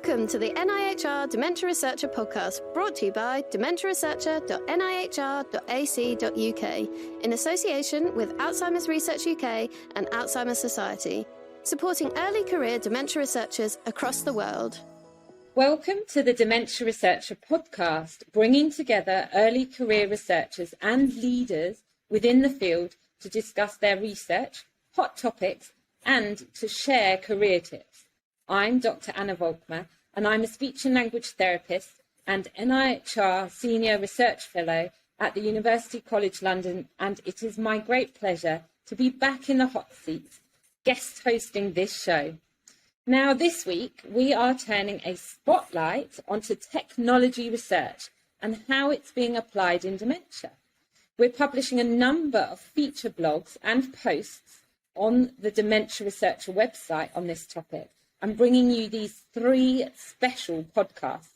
Welcome to the NIHR Dementia Researcher podcast, brought to you by dementiaresearcher.nihr.ac.uk in association with Alzheimer's Research UK and Alzheimer's Society, supporting early career dementia researchers across the world. Welcome to the Dementia Researcher podcast, bringing together early career researchers and leaders within the field to discuss their research, hot topics, and to share career tips. I'm Dr. Anna Volkmer, and I'm a speech and language therapist and NIHR Senior Research Fellow at the University College London, and it is my great pleasure to be back in the hot seat, guest hosting this show. Now, this week, we are turning a spotlight onto technology research and how it's being applied in dementia. We're publishing a number of feature blogs and posts on the Dementia Researcher website on this topic, and bringing you these 3 special podcasts.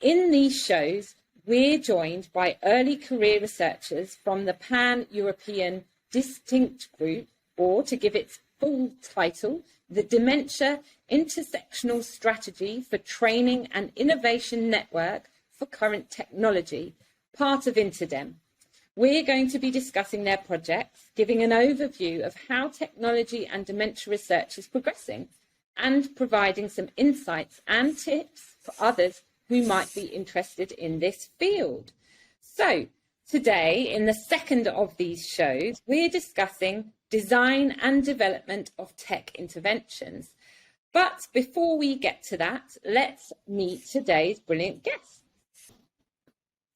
In these shows, we're joined by early career researchers from the Pan-European Distinct Group, or to give its full title, the Dementia Intersectorial Strategy for Training and Innovation Network for Current Technology, part of Interdem. We're going to be discussing their projects, giving an overview of how technology and dementia research is progressing, and providing some insights and tips for others who might be interested in this field. So today, in the second of these shows, we're discussing design and development of tech interventions. But before we get to that, let's meet today's brilliant guests.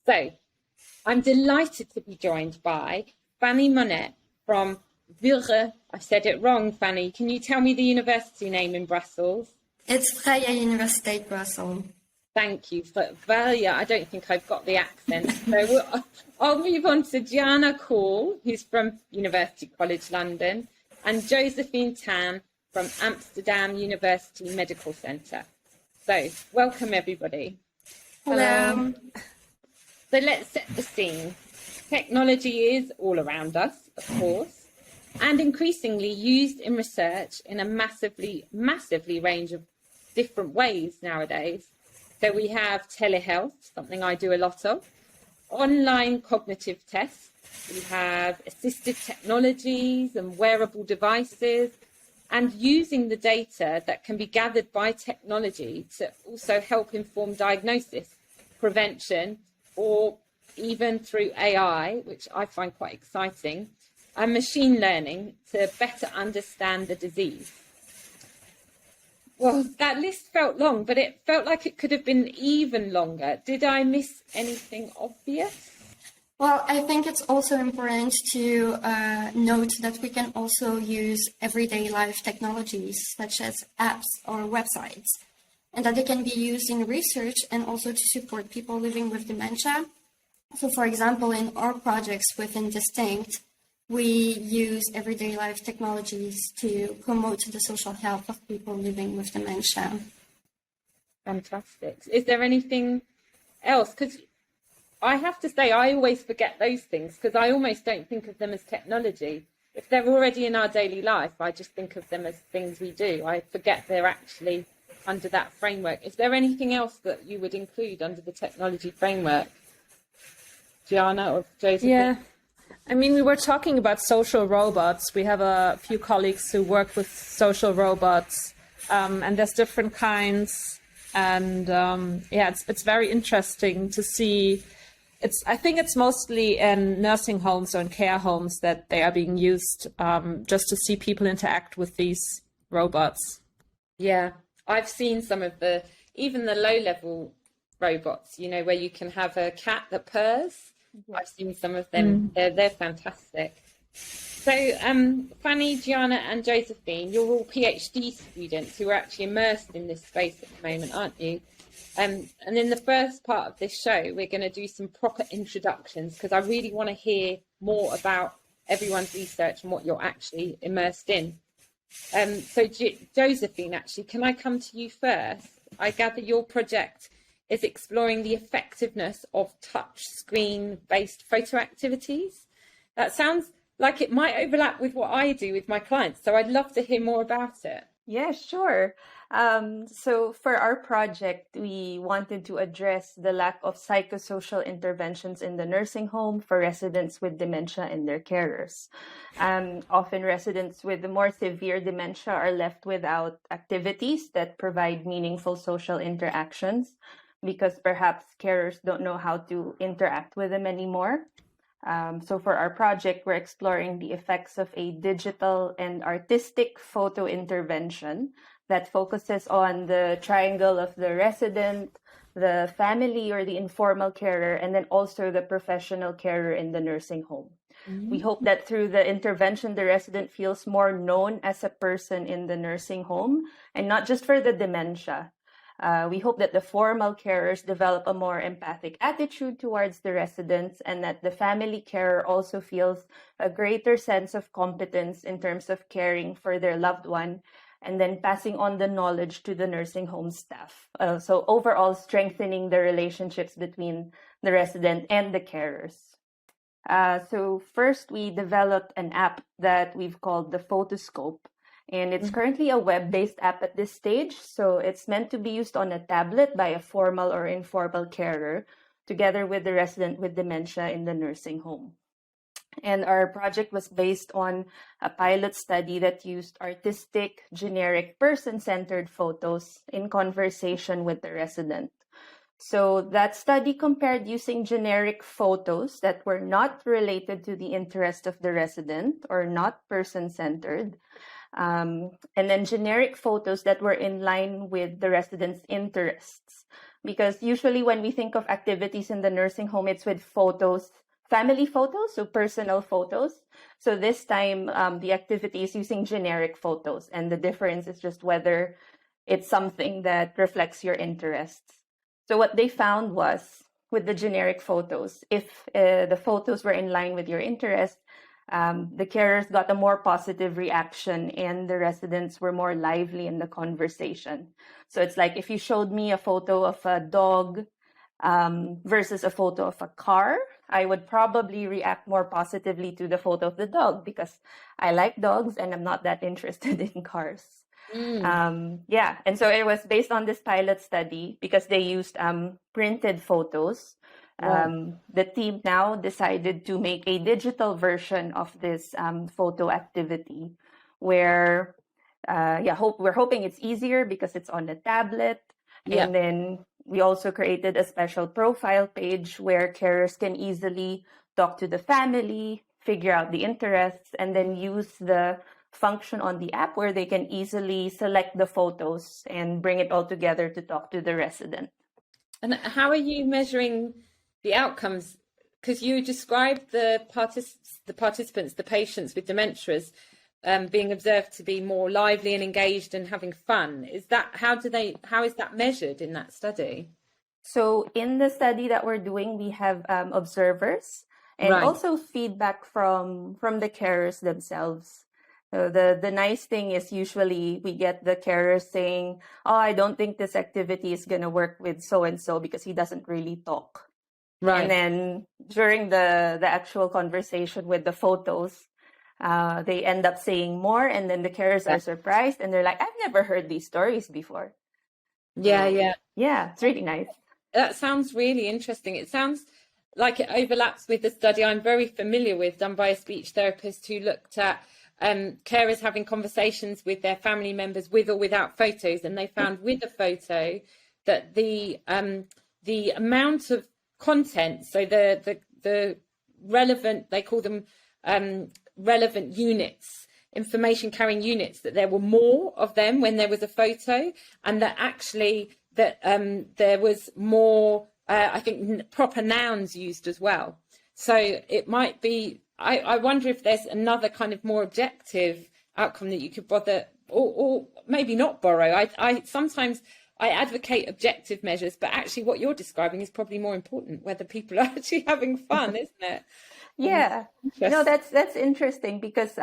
So I'm delighted to be joined by Fanny Monet from Vrije. I said it wrong, Fanny. Can you tell me the university name in Brussels? It's Vrije Universiteit Brussels. Thank you. For Vrije, I don't think I've got the accent. So I'll move on to Gianna Call, who's from University College London, and Josephine Tan from Amsterdam University Medical Centre. So welcome, everybody. Hello. So let's set the scene. Technology is all around us, of course, and increasingly used in research in a massively range of different ways nowadays. So we have telehealth, something I do a lot of, online cognitive tests, we have assistive technologies and wearable devices, and using the data that can be gathered by technology to also help inform diagnosis, prevention, or even through AI, which I find quite exciting, and machine learning to better understand the disease. Well, that list felt long, but it felt like it could have been even longer. Did I miss anything obvious? Well, I think it's also important to note that we can also use everyday life technologies such as apps or websites, and that they can be used in research and also to support people living with dementia. So, for example, in our projects within Distinct, we use everyday life technologies to promote the social health of people living with dementia. Fantastic. Is there anything else? Because I have to say, I always forget those things because I almost don't think of them as technology. If they're already in our daily life, I just think of them as things we do. I forget they're actually under that framework. Is there anything else that you would include under the technology framework? Gianna or Josephine? Yeah. I mean, we were talking about social robots. We have a few colleagues who work with social robots, and there's different kinds. And it's very interesting to see. I think it's mostly in nursing homes or in care homes that they are being used just to see people interact with these robots. Yeah, I've seen some of even the low-level robots, where you can have a cat that purrs. I've seen some of them. They're fantastic. So Fanny, Gianna and Josephine, you're all PhD students who are actually immersed in this space at the moment, aren't you? And in the first part of this show, we're going to do some proper introductions because I really want to hear more about everyone's research and what you're actually immersed in. So Josephine, actually, can I come to you first? I gather your project is exploring the effectiveness of touch screen-based photo activities. That sounds like it might overlap with what I do with my clients, so I'd love to hear more about it. Yeah, sure. So for our project, we wanted to address the lack of psychosocial interventions in the nursing home for residents with dementia and their carers. Often residents with the more severe dementia are left without activities that provide meaningful social interactions because perhaps carers don't know how to interact with them anymore. So for our project, we're exploring the effects of a digital and artistic photo intervention that focuses on the triangle of the resident, the family or the informal carer, and then also the professional carer in the nursing home. We hope that through the intervention, the resident feels more known as a person in the nursing home and not just for the dementia. We hope that the formal carers develop a more empathic attitude towards the residents and that the family carer also feels a greater sense of competence in terms of caring for their loved one and then passing on the knowledge to the nursing home staff. So overall, strengthening the relationships between the resident and the carers. So first, we developed an app that we've called the Photoscope. And it's currently a web-based app at this stage. So it's meant to be used on a tablet by a formal or informal carer, together with the resident with dementia in the nursing home. And our project was based on a pilot study that used artistic, generic, person-centered photos in conversation with the resident. So that study compared using generic photos that were not related to the interest of the resident or not person-centered, and then generic photos that were in line with the residents' interests. Because usually when we think of activities in the nursing home, it's with photos, family photos, so personal photos. So this time, the activity is using generic photos, and the difference is just whether it's something that reflects your interests. So what they found was, with the generic photos, if the photos were in line with your interest, the carers got a more positive reaction and the residents were more lively in the conversation. So it's like if you showed me a photo of a dog versus a photo of a car, I would probably react more positively to the photo of the dog because I like dogs and I'm not that interested in cars. Yeah, and so it was based on this pilot study because they used printed photos. The team now decided to make a digital version of this photo activity where, we're hoping it's easier because it's on a tablet. And then we also created a special profile page where carers can easily talk to the family, figure out the interests, and then use the function on the app where they can easily select the photos and bring it all together to talk to the resident. And how are you measuring the outcomes? Because you described the participants, the patients with dementia, as being observed to be more lively and engaged and having fun. Is that how is that measured in that study? So in the study that we're doing, we have observers and also feedback from the carers themselves. So the nice thing is usually we get the carers saying, "Oh, I don't think this activity is going to work with so-and-so because he doesn't really talk." Right. And then during the actual conversation with the photos, they end up saying more, and then the carers are surprised and they're like, "I've never heard these stories before." Yeah, it's really nice. That sounds really interesting. It sounds like it overlaps with the study I'm very familiar with, done by a speech therapist who looked at carers having conversations with their family members with or without photos, and they found with a photo that the amount of content, so the relevant, they call them relevant units, information carrying units, that there were more of them when there was a photo, and that actually that there was more I think proper nouns used as well. So it might be, I wonder if there's another kind of more objective outcome that you could bother, or maybe not borrow. I sometimes advocate objective measures, but actually what you're describing is probably more important, whether people are actually having fun, isn't it? Yeah, no, that's interesting because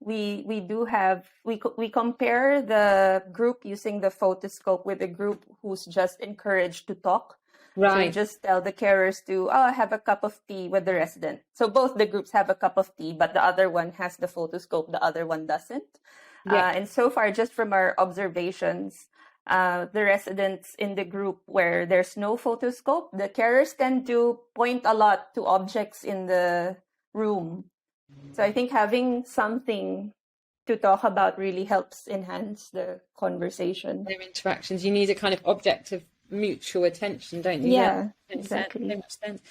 we do have, we compare the group using the Photoscope with a group who's just encouraged to talk. Right. So we just tell the carers to have a cup of tea with the resident. So both the groups have a cup of tea, but the other one has the Photoscope, the other one doesn't. Yeah. And so far, just from our observations, the residents in the group where there's no photoscope, the carers tend to point a lot to objects in the room. So I think having something to talk about really helps enhance the conversation. Their interactions. You need a kind of object of mutual attention, don't you? Yeah, exactly. So much sense.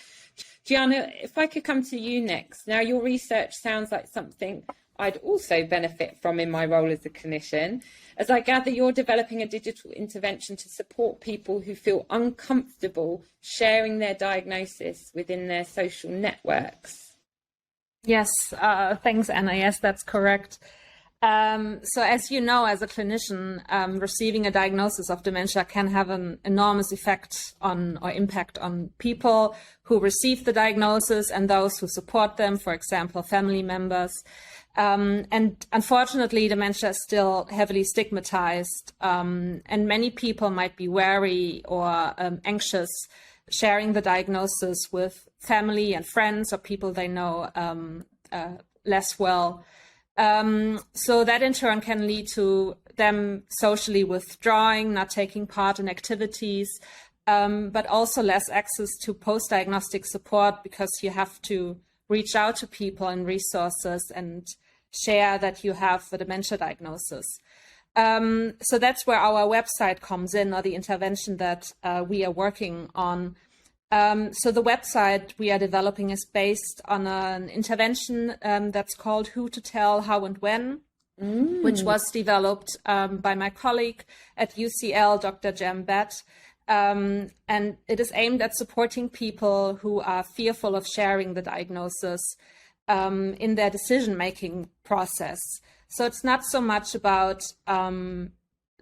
Gianna, if I could come to you next. Now, your research sounds like something I'd also benefit from in my role as a clinician. As I gather, you're developing a digital intervention to support people who feel uncomfortable sharing their diagnosis within their social networks. Yes, thanks, Anna. Yes, that's correct. So as you know, as a clinician, receiving a diagnosis of dementia can have an enormous effect on or impact on people who receive the diagnosis and those who support them, for example, family members. And unfortunately, dementia is still heavily stigmatized, and many people might be wary or anxious sharing the diagnosis with family and friends or people they know less well. So that in turn can lead to them socially withdrawing, not taking part in activities, but also less access to post-diagnostic support because you have to reach out to people and resources and share that you have the dementia diagnosis. So that's where our website comes in, or the intervention that we are working on. So the website we are developing is based on an intervention that's called Who to Tell, How and When, which was developed by my colleague at UCL, Dr. Jem Batt. And it is aimed at supporting people who are fearful of sharing the diagnosis in their decision-making process. So it's not so much about them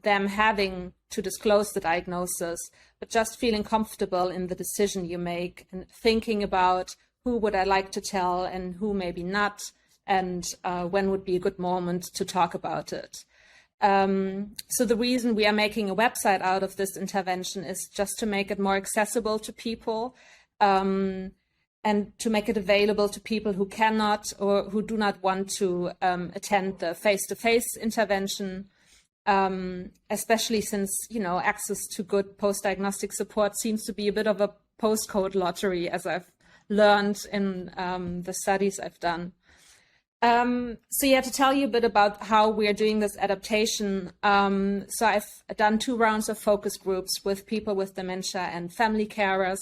having to disclose the diagnosis, but just feeling comfortable in the decision you make and thinking about who would I like to tell and who maybe not, and when would be a good moment to talk about it. So the reason we are making a website out of this intervention is just to make it more accessible to people, and to make it available to people who cannot or who do not want to attend the face-to-face intervention. Especially since, access to good post-diagnostic support seems to be a bit of a postcode lottery, as I've learned in the studies I've done. To tell you a bit about how we're doing this adaptation. So I've done 2 rounds of focus groups with people with dementia and family carers.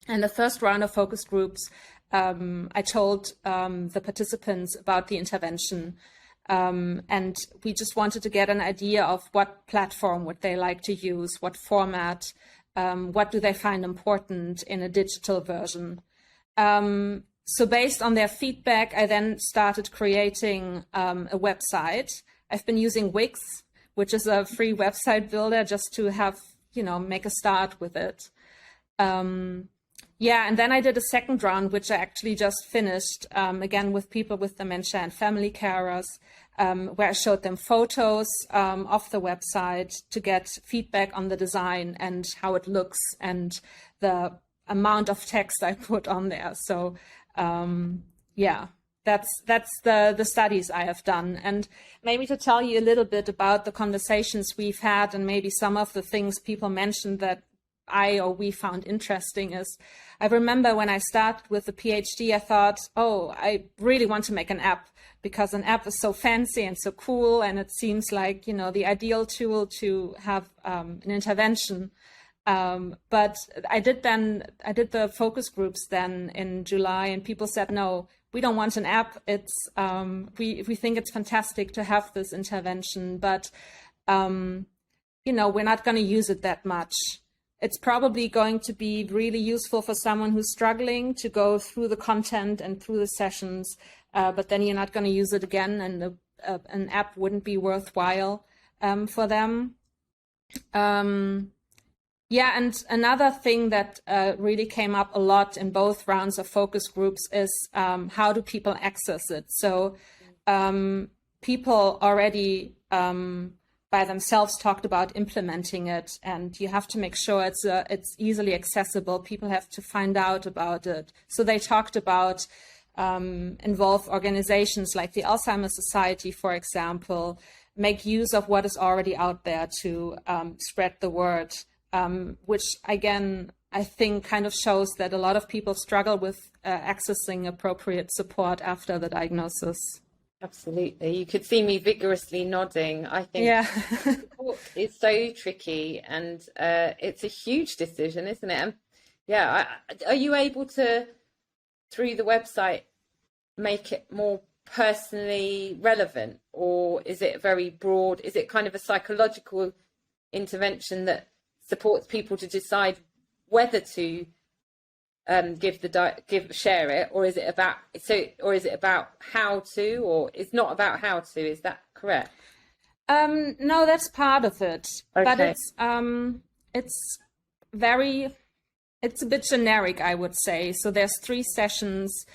And the first round of focus groups, I told the participants about the intervention. And we just wanted to get an idea of what platform would they like to use, what format, what do they find important in a digital version. So based on their feedback, I then started creating a website. I've been using Wix, which is a free website builder, just to have, make a start with it. And then I did a second round, which I actually just finished, again, with people with dementia and family carers, where I showed them photos of the website to get feedback on the design and how it looks and the amount of text I put on there. So, that's the studies I have done. And maybe to tell you a little bit about the conversations we've had and maybe some of the things people mentioned that we found interesting is, I remember when I started with the PhD, I thought, I really want to make an app because an app is so fancy and so cool. And it seems like, the ideal tool to have an intervention. But I did the focus groups then in July, and people said, no, we don't want an app. It's, we think it's fantastic to have this intervention, but, we're not going to use it that much. It's probably going to be really useful for someone who's struggling to go through the content and through the sessions, but then you're not going to use it again, and an app wouldn't be worthwhile for them. And another thing that really came up a lot in both rounds of focus groups is how do people access it? So people already by themselves talked about implementing it, and you have to make sure it's easily accessible. People have to find out about it. So they talked about involve organizations like the Alzheimer's Society, for example, make use of what is already out there to spread the word, which again, I think kind of shows that a lot of people struggle with accessing appropriate support after the diagnosis. Absolutely. You could see me vigorously nodding. I think support is so tricky, and it's a huge decision, isn't it? And are you able to, through the website, make it more personally relevant, or is it very broad? Is it kind of a psychological intervention that supports people to decide whether to share it, or is it about how to, or it's not about how to? Is that correct? No, that's part of it, but it's a bit generic, I would say. So there's 3 sessions.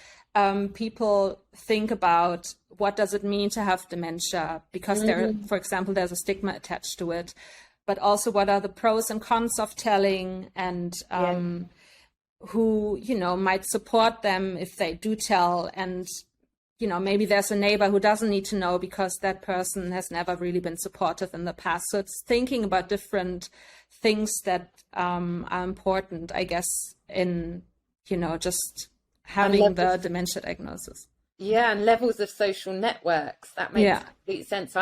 People think about what does it mean to have dementia, because for example, there's a stigma attached to it, but also what are the pros and cons of telling, and who, might support them if they do tell. And, maybe there's a neighbor who doesn't need to know because that person has never really been supportive in the past. So it's thinking about different things that are important, I guess, in, just having the dementia diagnosis. Yeah, and levels of social networks. That makes complete sense.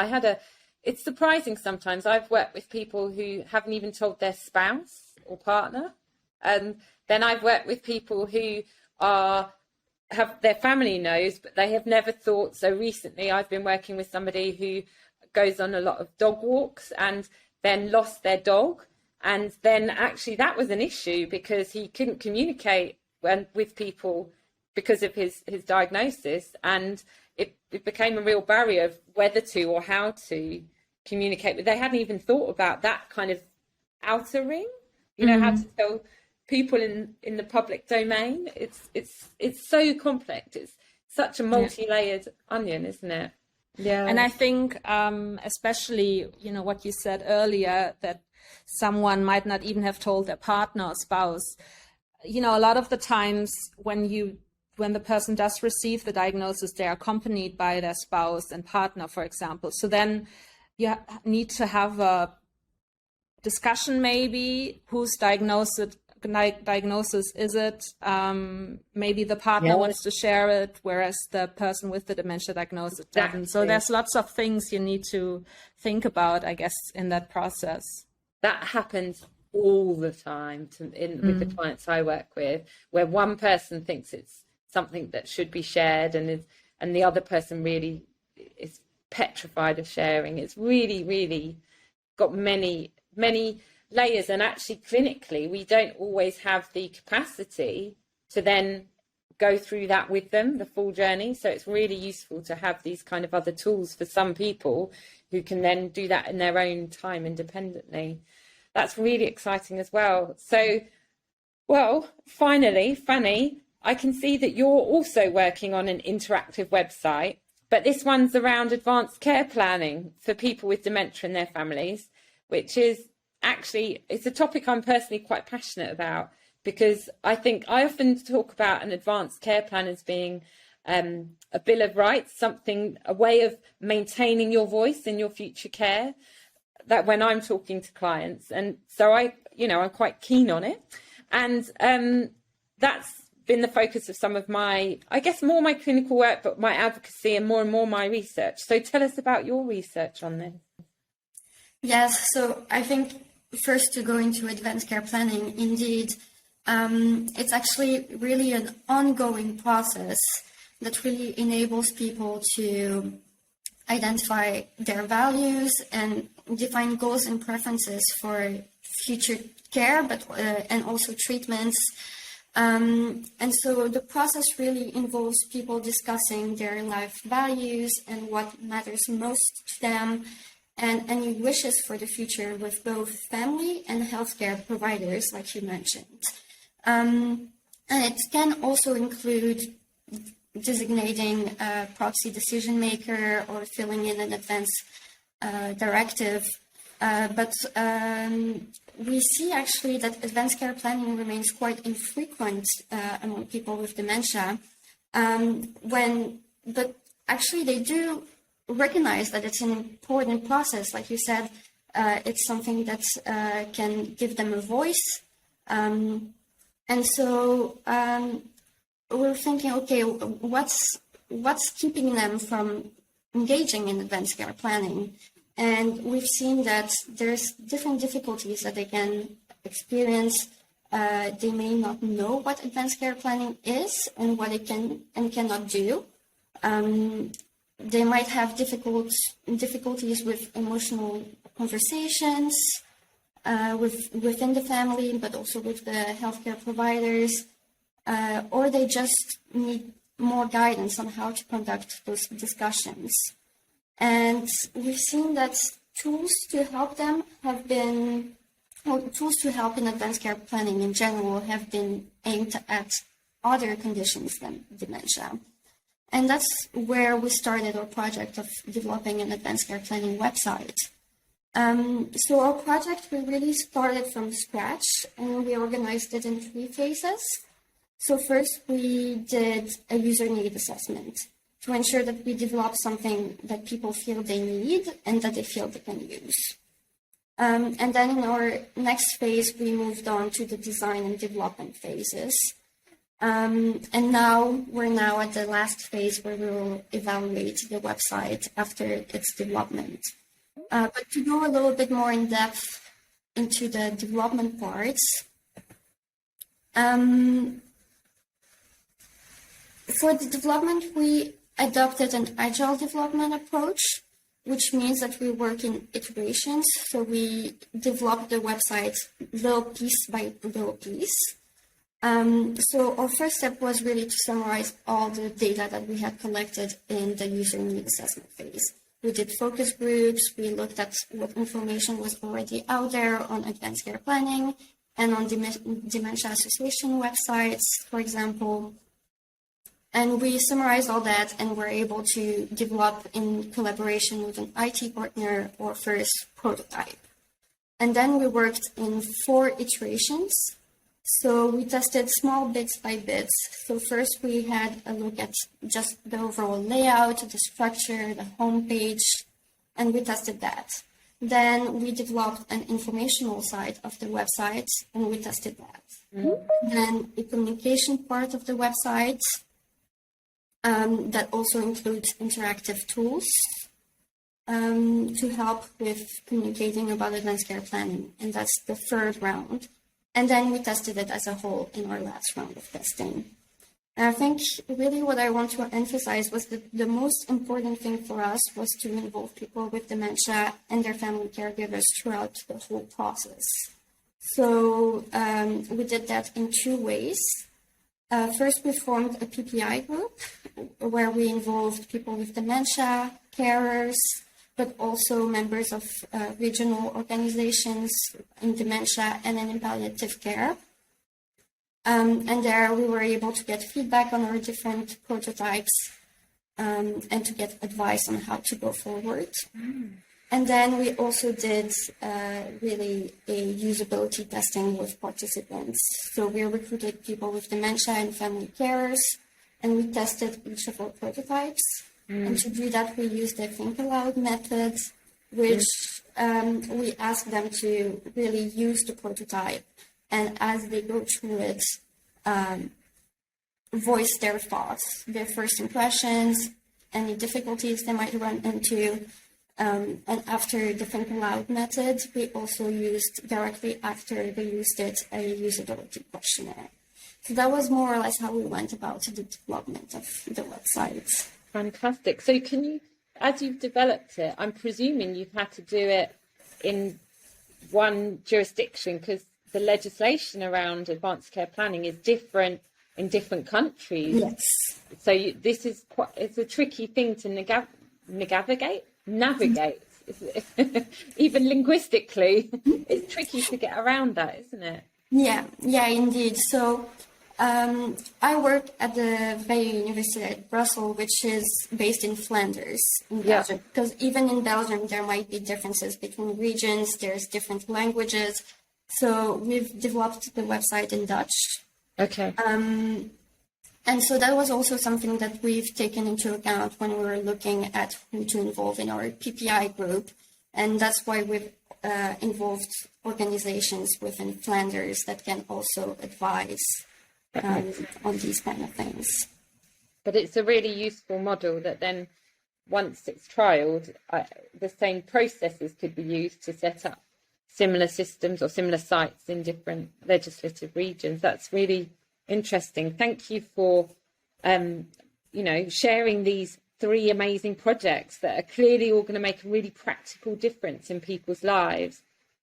It's surprising sometimes. I've worked with people who haven't even told their spouse or partner. And then I've worked with people who have their family knows, but they have never thought. So recently I've been working with somebody who goes on a lot of dog walks and then lost their dog. And then actually that was an issue because he couldn't communicate with people because of his diagnosis. And it became a real barrier of whether to or how to communicate. But they hadn't even thought about that kind of outer ring, how to tell people in the public domain. It's so complex. It's such a multi-layered onion, isn't it? Yeah. And I think especially what you said earlier, that someone might not even have told their partner or spouse. A lot of the times when the person does receive the diagnosis, they are accompanied by their spouse and partner, for example. So then you need to have a discussion, maybe whose diagnosis is it. Maybe the partner wants to share it, whereas the person with the dementia diagnosis doesn't. So there's lots of things you need to think about, I guess, in that process. That happens all the time with the clients I work with, where one person thinks it's something that should be shared, and the other person really is petrified of sharing. It's really, really got many, many layers, and actually clinically we don't always have the capacity to then go through that with them, the full journey. So it's really useful to have these kind of other tools for some people who can then do that in their own time independently. That's really exciting as well. So, well, finally, Fanny, I can see that you're also working on an interactive website, but this one's around advanced care planning for people with dementia and their families, which is actually, it's a topic I'm personally quite passionate about, because I think I often talk about an advanced care plan as being a bill of rights, a way of maintaining your voice in your future care, that when I'm talking to clients. And so I'm quite keen on it. And that's been the focus of some of my, I guess, more my clinical work, but my advocacy and more my research. So tell us about your research on this. Yes, so I think first to go into advanced care planning, indeed, it's actually really an ongoing process that really enables people to identify their values and define goals and preferences for future care, but and also treatments. And so the process really involves people discussing their life values and what matters most to them, and any wishes for the future with both family and healthcare providers, like you mentioned. And it can also include designating a proxy decision maker or filling in an advance directive. But we see actually that advanced care planning remains quite infrequent among people with dementia. But actually they do recognize that it's an important process. Like you said, it's something that can give them a voice. And so we're thinking, okay, what's keeping them from engaging in advanced care planning? And we've seen that there's different difficulties that they can experience. They may not know what advanced care planning is and what it can and cannot do. They might have difficulties with emotional conversations within the family, but also with the healthcare providers, or they just need more guidance on how to conduct those discussions. And we've seen that tools to help them tools to help in advanced care planning in general have been aimed at other conditions than dementia. And that's where we started our project of developing an advanced care planning website. So our project, we really started from scratch, and we organized it in 3 phases. So first, we did a user need assessment to ensure that we develop something that people feel they need and that they feel they can use. And then in our next phase, we moved on to the design and development phases. And now we're at the last phase where we will evaluate the website after its development. But to go a little bit more in depth into the development parts, for the development, we adopted an agile development approach, which means that we work in iterations. So we develop the website little piece by little piece. So our first step was really to summarize all the data that we had collected in the user need assessment phase. We did focus groups, we looked at what information was already out there on advanced care planning and on dementia association websites, for example. And we summarized all that and were able to develop in collaboration with an IT partner our first prototype. And then we worked in 4 iterations. So we tested small bits by bits. So first we had a look at just the overall layout, the structure, the homepage, and we tested that. Then we developed an informational side of the website, and we tested that. Mm-hmm. Then a communication part of the website that also includes interactive tools to help with communicating about advanced care planning, and that's the 3rd round. And then we tested it as a whole in our last round of testing. And I think really what I want to emphasize was that the most important thing for us was to involve people with dementia and their family caregivers throughout the whole process. So we did that in 2 ways. First, we formed a PPI group where we involved people with dementia, carers, but also members of regional organizations in dementia and in palliative care. And there we were able to get feedback on our different prototypes and to get advice on how to go forward. And then we also did really a usability testing with participants. So we recruited people with dementia and family carers, and we tested each of our prototypes. And to do that, we used the Think Aloud method, which we asked them to really use the prototype. And as they go through it, voice their thoughts, their first impressions, any difficulties they might run into. And after the Think Aloud method, we also used, directly after they used it, a usability questionnaire. So that was more or less how we went about the development of the website. Fantastic. So can you, as you've developed it, I'm presuming you've had to do it in one jurisdiction because the legislation around advanced care planning is different in different countries. Yes. So this is it's a tricky thing to navigate. Even linguistically, it's tricky to get around that, isn't it? Yeah, indeed. So I work at the Vrije University at Brussels, which is based in Flanders, in Belgium. Because even in Belgium, there might be differences between regions. There's different languages. So we've developed the website in Dutch. Okay. And so that was also something that we've taken into account when we were looking at who to involve in our PPI group. And that's why we've involved organizations within Flanders that can also advise on these kind of things. But it's a really useful model that then, once it's trialled, the same processes could be used to set up similar systems or similar sites in different legislative regions. That's really interesting. Thank you for, sharing these 3 amazing projects that are clearly all going to make a really practical difference in people's lives.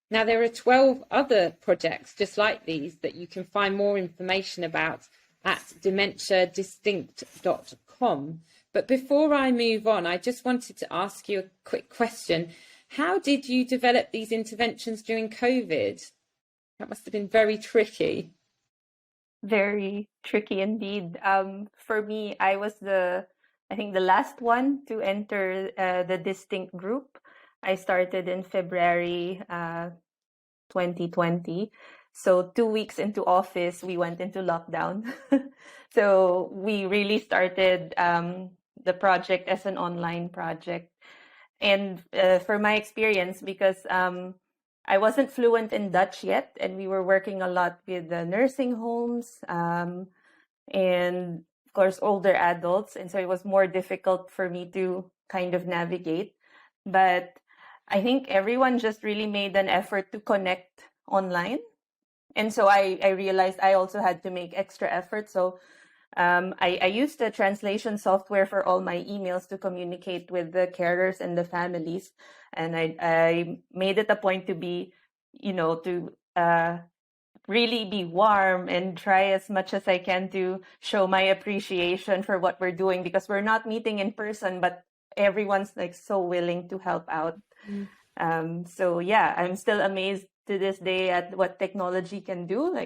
Now, there are 12 other projects just like these that you can find more information about at dementiadistinct.com. But before I move on, I just wanted to ask you a quick question. How did you develop these interventions during COVID? That must have been very tricky. Very tricky indeed. For me, I was the last one to enter the Distinct group. I started in February 2020. So 2 weeks into office, we went into lockdown. So we really started the project as an online project. And for my experience, because I wasn't fluent in Dutch yet, and we were working a lot with the nursing homes and, of course, older adults. And so it was more difficult for me to kind of navigate. But I think everyone just really made an effort to connect online. And so I realized I also had to make extra effort. So I used a translation software for all my emails to communicate with the carers and the families. And I made it a point to be, really be warm and try as much as I can to show my appreciation for what we're doing, because we're not meeting in person, but everyone's like so willing to help out. So yeah, I'm still amazed to this day at what technology can do.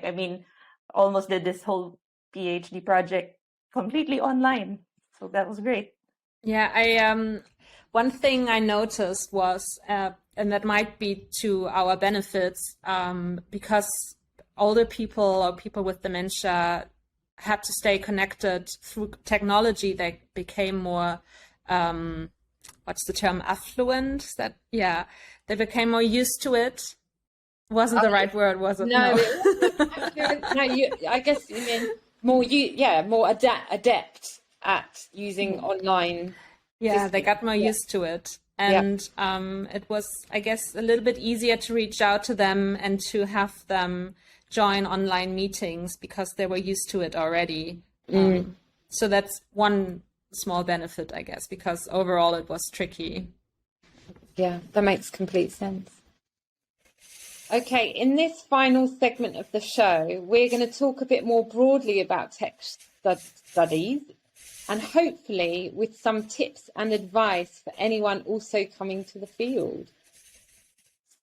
Almost did this whole PhD project completely online. So that was great. Yeah, one thing I noticed was, and that might be to our benefits, because older people or people with dementia had to stay connected through technology. They became more, what's the term, affluent? They became more used to it. Wasn't the right word, was it? No. I guess you mean more adept at using online. Yeah, systems. they got more used to it. And it was, I guess, a little bit easier to reach out to them and to have them join online meetings because they were used to it already. So that's one small benefit, I guess, because overall it was tricky. Yeah, that makes complete sense. Okay, in this final segment of the show, we're going to talk a bit more broadly about tech studies, and hopefully with some tips and advice for anyone also coming to the field.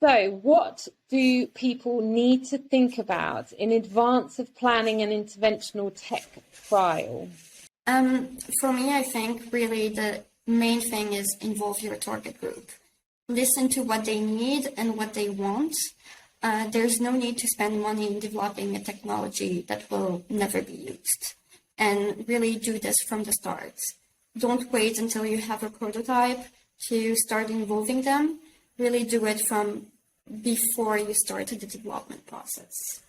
So what do people need to think about in advance of planning an interventional tech trial? For me, I think really the main thing is involve your target group. Listen to what they need and what they want. There's no need to spend money in developing a technology that will never be used. And really do this from the start. Don't wait until you have a prototype to start involving them. Really do it from before you start the development process.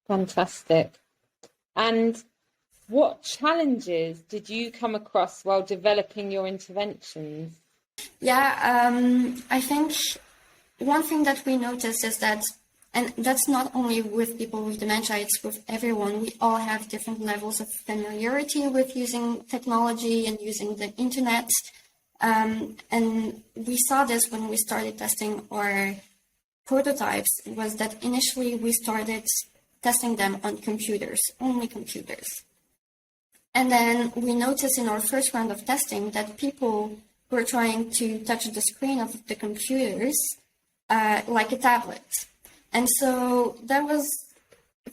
Fantastic. And what challenges did you come across while developing your interventions? I think one thing that we noticed is that, and that's not only with people with dementia, it's with everyone. We all have different levels of familiarity with using technology and using the internet. And we saw this when we started testing our prototypes, was that initially we started testing them on computers, only computers. And then we noticed in our first round of testing that people were trying to touch the screen of the computers like a tablet. And so that was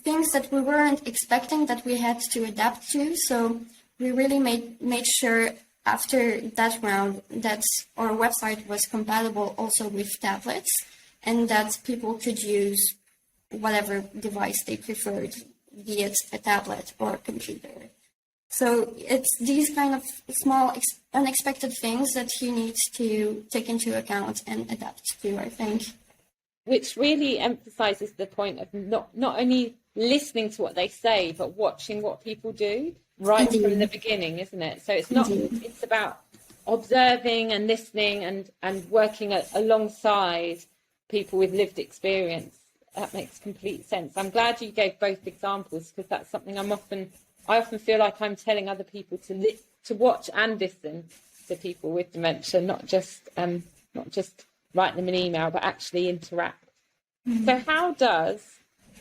things that we weren't expecting that we had to adapt to. So we really made sure after that round that our website was compatible also with tablets and that people could use whatever device they preferred, be it a tablet or a computer. So it's these kind of small, unexpected things that you need to take into account and adapt to, I think. Which really emphasizes the point of not only listening to what they say, but watching what people do right Indeed. from the beginning, isn't it? So it's not, Indeed. it's about observing and listening and working alongside people with lived experience. That makes complete sense. I'm glad you gave both examples, because that's something I often feel like I'm telling other people to watch and listen to people with dementia, not just write them an email, but actually interact. Mm-hmm. So how does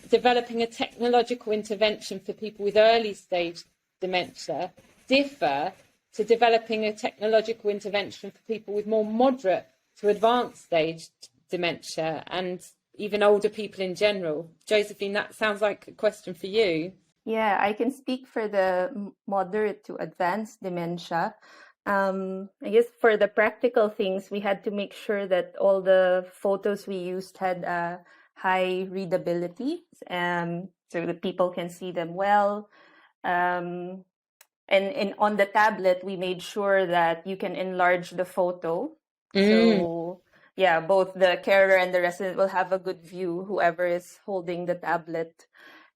developing a technological intervention for people with early stage dementia differ to developing a technological intervention for people with more moderate to advanced stage dementia and even older people in general? Josephine, that sounds like a question for you. Yeah, I can speak for the moderate to advanced dementia. I guess for the practical things, we had to make sure that all the photos we used had high readability, so that people can see them well. And on the tablet, we made sure that you can enlarge the photo. So yeah, both the carer and the resident will have a good view, whoever is holding the tablet.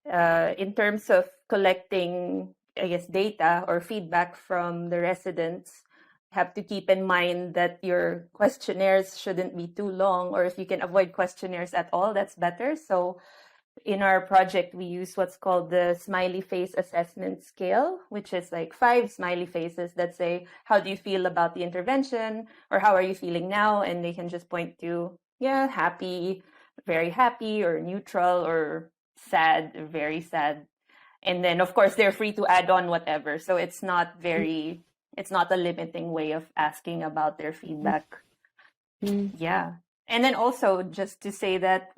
In terms of collecting, I guess, data or feedback from the residents, have to keep in mind that your questionnaires shouldn't be too long, or if you can avoid questionnaires at all, that's better. So in our project, we use what's called the smiley face assessment scale, which is like 5 smiley faces that say, how do you feel about the intervention? Or how are you feeling now? And they can just point to, yeah, happy, very happy, or neutral, or sad, very sad. And then, of course, they're free to add on whatever. So it's not a limiting way of asking about their feedback. Yeah. And then also just to say that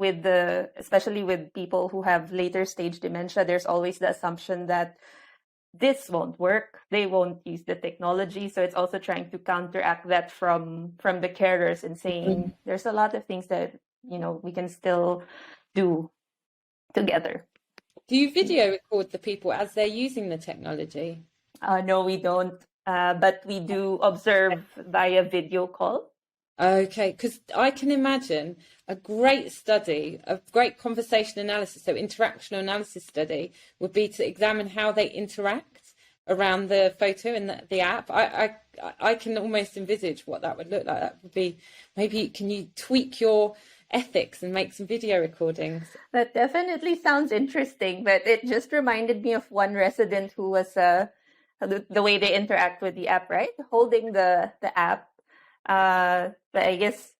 especially with people who have later stage dementia, there's always the assumption that this won't work. They won't use the technology. So it's also trying to counteract that from the carers and saying there's a lot of things that, we can still do together. Do you video record the people as they're using the technology? No, we don't. But we do observe via video call. Okay, because I can imagine a great study, a great conversation analysis, so interactional analysis study, would be to examine how they interact around the photo in the app. I can almost envisage what that would look like. That would be, maybe can you tweak your ethics and make some video recordings? That definitely sounds interesting, but it just reminded me of one resident who was the way they interact with the app, right? Holding the app, but I guess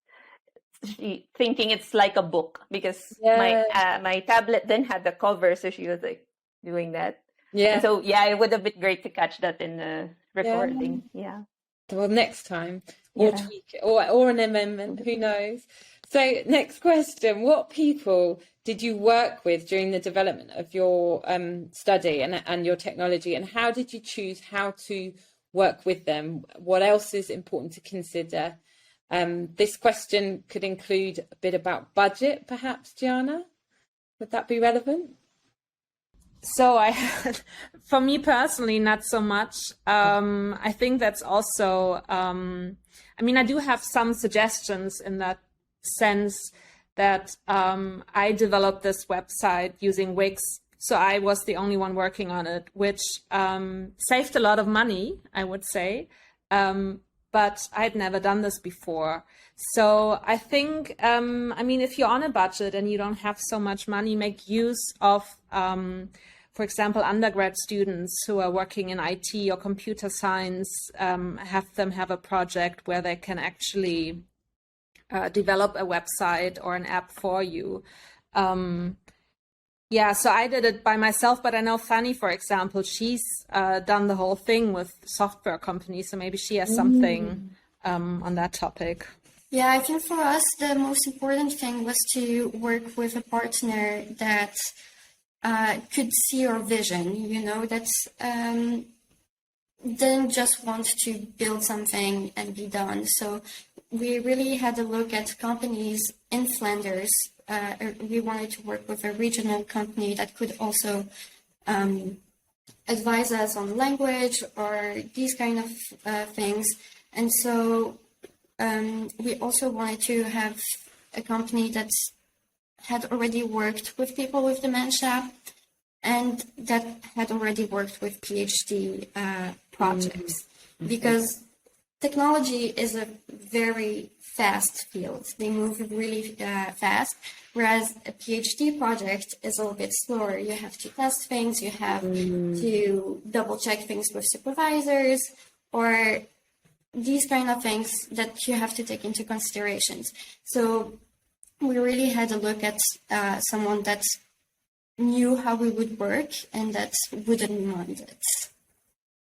she thinking it's like a book, because my tablet then had the cover, so she was like doing that. Yeah. And so it would have been great to catch that in the recording. Yeah. Well, next time, or tweak it, or an amendment, who knows? So next question, what people did you work with during the development of your study and your technology, and how did you choose how to work with them? What else is important to consider? This question could include a bit about budget, perhaps, Gianna? Would that be relevant? So for me personally, not so much. I think that's also, I do have some suggestions in that sense that I developed this website using Wix. So I was the only one working on it, which saved a lot of money, I would say. But I'd never done this before. So I think, if you're on a budget and you don't have so much money, make use of, for example, undergrad students who are working in IT or computer science, have them have a project where they can actually develop a website or an app for you. So I did it by myself, but I know Fanny, for example, she's done the whole thing with software companies, so maybe she has something on that topic. Yeah, I think for us, the most important thing was to work with a partner that could see our vision, that didn't just want to build something and be done. So we really had a look at companies in Flanders. We wanted to work with a regional company that could also advise us on language or these kind of things. And so we also wanted to have a company that had already worked with people with dementia and that had already worked with PhD projects, because technology is a very fast field. They move really fast, whereas a PhD project is a little bit slower. You have to test things, you have to double check things with supervisors, or these kind of things that you have to take into considerations. So we really had a look at someone that knew how we would work and that wouldn't mind it.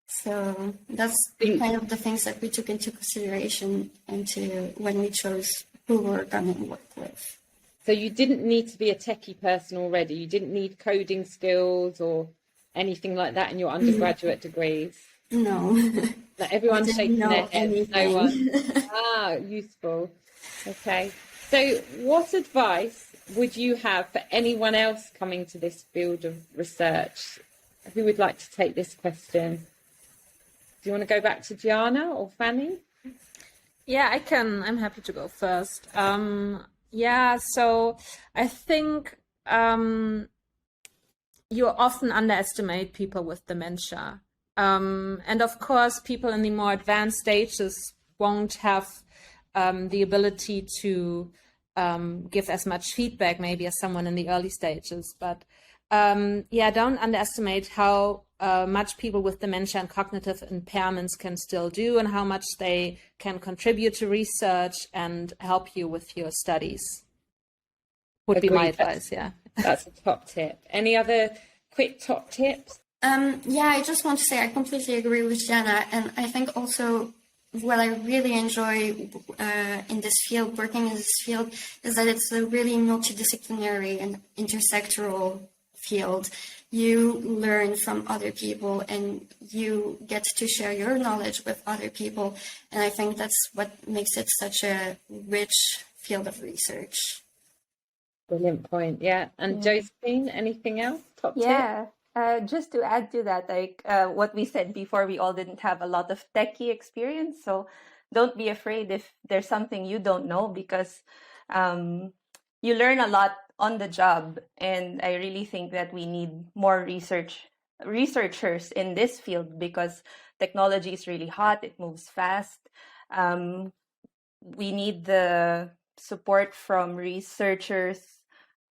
So that's kind of the things that we took into consideration when we chose who we were going to work with. So you didn't need to be a techie person already. You didn't need coding skills or anything like that in your undergraduate degrees. No. Like everyone's shaking their head. Anything. No one. Useful. Okay. So what advice would you have for anyone else coming to this field of research? Who would like to take this question? Do you want to go back to Gianna or Fanny? Yeah, I can. I'm happy to go first. So I think you often underestimate people with dementia. And of course, people in the more advanced stages won't have the ability to give as much feedback maybe as someone in the early stages. But don't underestimate how much people with dementia and cognitive impairments can still do and how much they can contribute to research and help you with your studies. Would be my advice, yeah. That's a top tip. Any other quick top tips? I just want to say I completely agree with Jana, and I think also what I really enjoy in this field, working in this field, is that it's a really multidisciplinary and intersectoral field. You learn from other people and you get to share your knowledge with other people, and I think that's what makes it such a rich field of research. Brilliant point, yeah. And Josephine, anything else? Top tip? Yeah. Just to add to that, like what we said before, we all didn't have a lot of techie experience. So don't be afraid if there's something you don't know, because you learn a lot on the job. And I really think that we need more researchers in this field, because technology is really hot. It moves fast. We need the support from researchers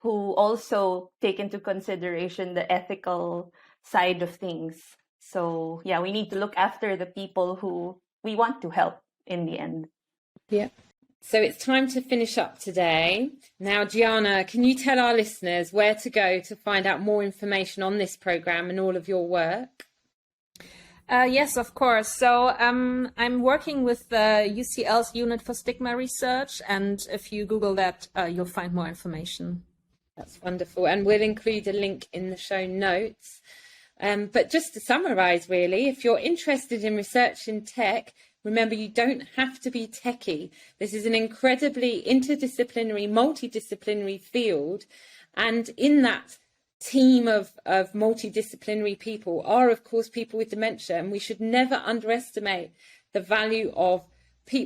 who also take into consideration the ethical side of things. So we need to look after the people who we want to help in the end. Yeah. So it's time to finish up today. Now, Gianna, can you tell our listeners where to go to find out more information on this programme and all of your work? Yes, of course. So I'm working with the UCL's Unit for Stigma Research, and if you Google that, you'll find more information. That's wonderful. And we'll include a link in the show notes. But just to summarise, really, if you're interested in research in tech, remember, you don't have to be techie. This is an incredibly interdisciplinary, multidisciplinary field. And in that team of multidisciplinary people are, of course, people with dementia. And we should never underestimate the value of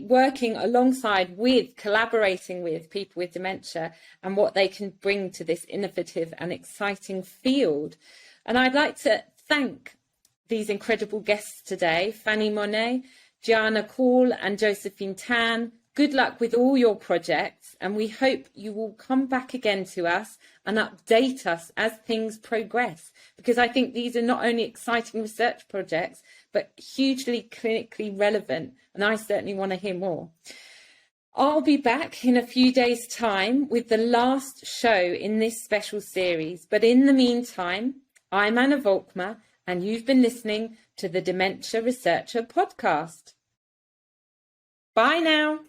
working alongside with, collaborating with people with dementia and what they can bring to this innovative and exciting field. And I'd like to thank these incredible guests today, Fanny Monet, Gianna Call and Josephine Tan. Good luck with all your projects, and we hope you will come back again to us and update us as things progress, because I think these are not only exciting research projects, but hugely clinically relevant, and I certainly want to hear more. I'll be back in a few days' time with the last show in this special series, but in the meantime, I'm Anna Volkmar, and you've been listening to the Dementia Researcher podcast. Bye now.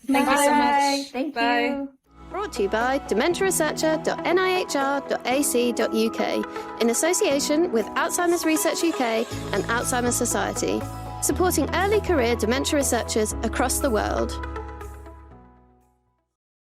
Thank you so much. Thank Bye. you. Brought to you by dementiaresearcher.nihr.ac.uk in association with Alzheimer's Research UK and Alzheimer's Society, supporting early career dementia researchers across the world.